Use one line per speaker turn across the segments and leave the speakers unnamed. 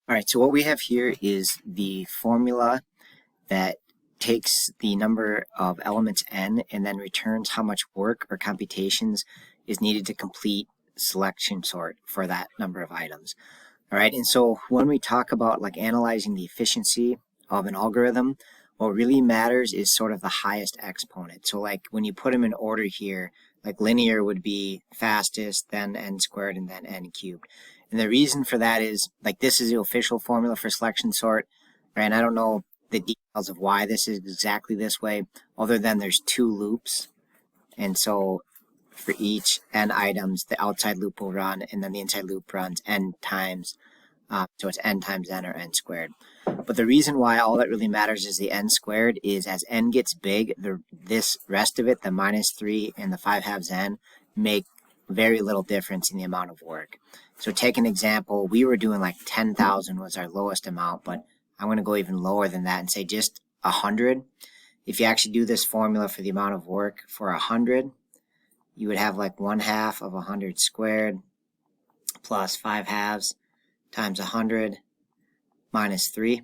All right, so what we have here is the formula that takes the number of elements n and then returns how much work or computations is needed to complete selection sort for that number of items. All right, and so when we talk about like analyzing the efficiency of an algorithm, what really matters is sort of the highest exponent. So like when you put them in order here, like linear would be fastest, then n squared, and then n cubed. And the reason for that is like this is the official formula for selection sort, right? And I don't know the details of why this is exactly this way, other than there's two loops. And so for each n items, the outside loop will run, and then the inside loop runs n times. So it's n times n or n squared. But the reason why all that really matters is the n squared is as n gets big, this rest of it, the -3 and the 5/2 n, make very little difference in the amount of work. So take an example, we were doing like 10,000 was our lowest amount, but I'm going to go even lower than that and say just 100. If you actually do this formula for the amount of work for 100, you would have like 1/2 of 100 squared plus 5/2 times 100 minus 3.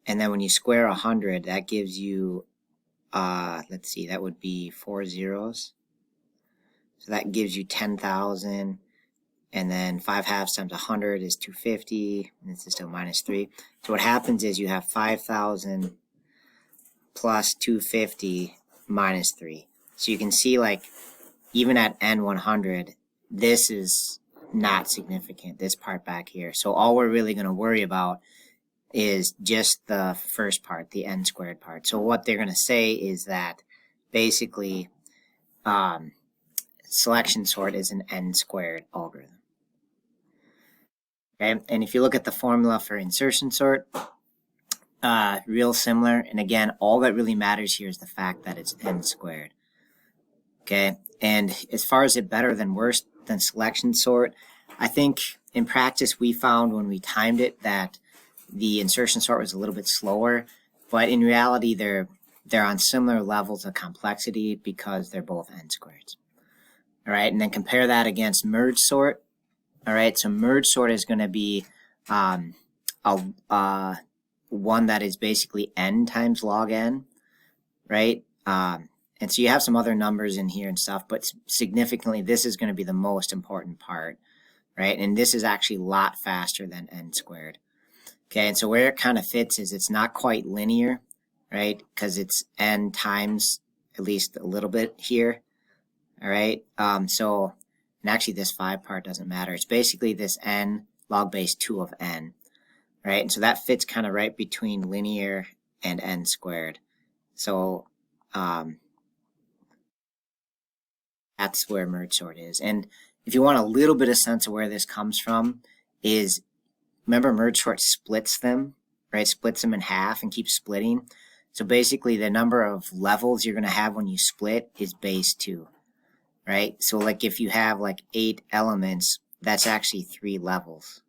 And then when you square 100, that gives you, let's see, that would be 4 zeros. So that gives you 10,000. And then 5/2 times 100 is 250. And this is still minus 3. So what happens is you have 5,000 plus 250 minus 3. So you can see like even at n100, this is not significant, this part back here. So all we're really going to worry about is just the first part, the n squared part. So what they're going to say is that basically selection sort is an n squared algorithm. Okay, and if you look at the formula for insertion sort, real similar. And again, all that really matters here is the fact that it's n squared. Okay, and as far as it better than worse than selection sort, I think in practice we found when we timed it that the insertion sort was a little bit slower, but in reality they're on similar levels of complexity because they're both n squareds. All right, and then compare that against merge sort. All right, so merge sort is going to be one that is basically n times log n, right? And so you have some other numbers in here and stuff, but significantly this is going to be the most important part, right? And this is actually a lot faster than n squared. Okay, and so where it kind of fits is it's not quite linear, right? Because it's n times at least a little bit here, all right? And actually this 5 part doesn't matter. It's basically this n log base 2 of n, right? And so that fits kind of right between linear and n squared. So that's where merge sort is. And if you want a little bit of sense of where this comes from is, remember merge sort splits them, right? Splits them in half and keeps splitting. So basically the number of levels you're going to have when you split is base 2, right? So like if you have like 8 elements, that's actually 3 levels.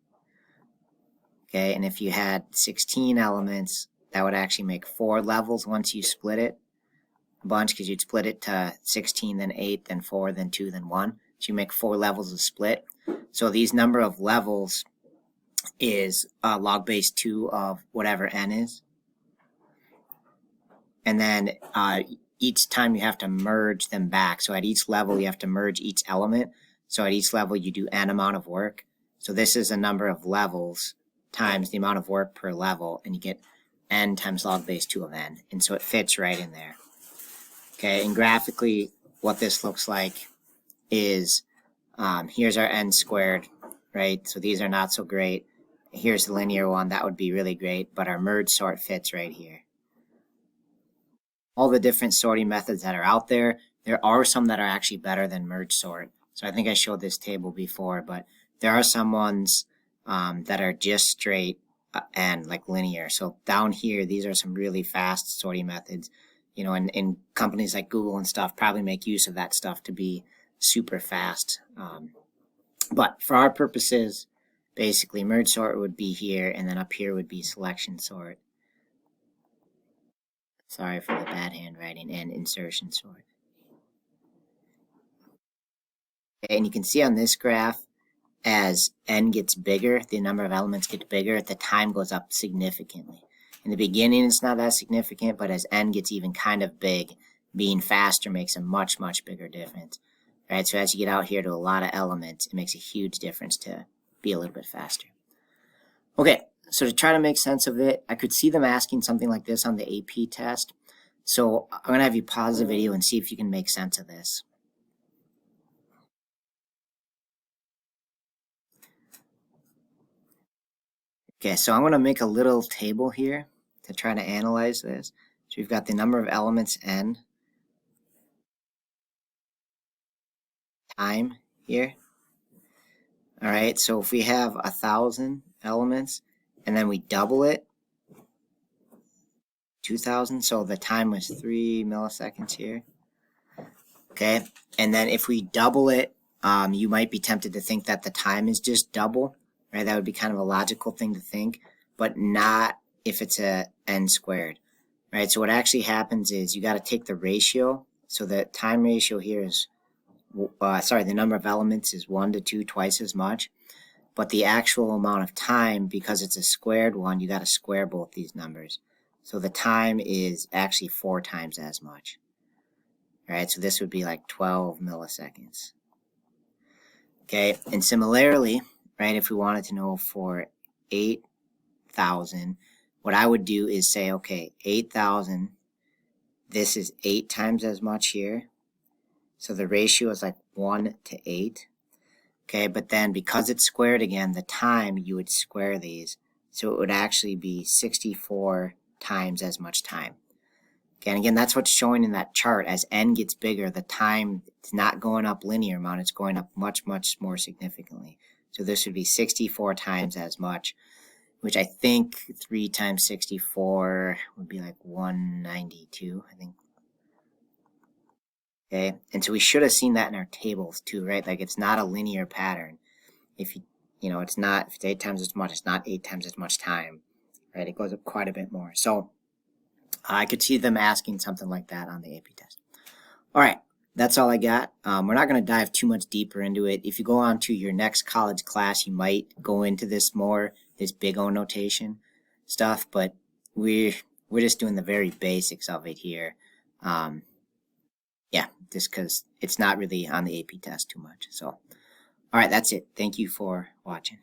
Okay, and if you had 16 elements, that would actually make 4 levels once you split it a bunch, because you'd split it to 16, then 8, then 4, then 2, then 1. So you make 4 levels of split. So these number of levels is log base 2 of whatever n is. And then each time you have to merge them back. So at each level, you have to merge each element. So at each level, you do n amount of work. So this is a number of levels times the amount of work per level, and you get n times log base 2 of n. And so it fits right in there. Okay, and graphically, what this looks like is here's our n squared, right? So these are not so great. Here's the linear one, that would be really great, but our merge sort fits right here. All the different sorting methods that are out there, there are some that are actually better than merge sort. So I think I showed this table before, but there are some ones that are just straight and like linear. So down here, these are some really fast sorting methods, you know, and companies like Google and stuff probably make use of that stuff to be super fast. But for our purposes, basically merge sort would be here, and then up here would be selection sort. Sorry for the bad handwriting, and insertion sort. And you can see on this graph as n gets bigger, the number of elements gets bigger, the time goes up significantly. In the beginning, it's not that significant, but as n gets even kind of big, being faster makes a much, much bigger difference. Right? So as you get out here to a lot of elements, it makes a huge difference to be a little bit faster. Okay, so to try to make sense of it, I could see them asking something like this on the AP test. So I'm going to have you pause the video and see if you can make sense of this. Okay, so I'm going to make a little table here to try to analyze this. So we've got the number of elements n, time here. All right, so if we have 1,000 elements and then we double it, 2,000, so the time was 3 milliseconds here. Okay, and then if we double it, you might be tempted to think that the time is just double. Right, that would be kind of a logical thing to think, but not if it's a n squared. Right, so what actually happens is you got to take the ratio. So the time ratio here is, the number of elements is 1 to 2, twice as much. But the actual amount of time, because it's a squared one, you got to square both these numbers. So the time is actually 4 times as much. Right, so this would be like 12 milliseconds. Okay, and similarly, right, if we wanted to know for 8,000, what I would do is say, okay, 8,000, this is 8 times as much here. So the ratio is like 1 to 8. Okay, but then because it's squared again, the time, you would square these. So it would actually be 64 times as much time. Okay, and again, that's what's showing in that chart. As n gets bigger, the time is not going up linear amount, it's going up much, much more significantly. So this would be 64 times as much, which I think 3 times 64 would be like 192, I think. Okay, and so we should have seen that in our tables too, right? Like it's not a linear pattern. If it's not, if it's 8 times as much, it's not 8 times as much time, right? It goes up quite a bit more. So I could see them asking something like that on the AP test. All right, that's all I got. We're not going to dive too much deeper into it. If you go on to your next college class, you might go into this more, this big O notation stuff, but we're just doing the very basics of it here. Yeah, just because it's not really on the AP test too much. So, all right, that's it. Thank you for watching.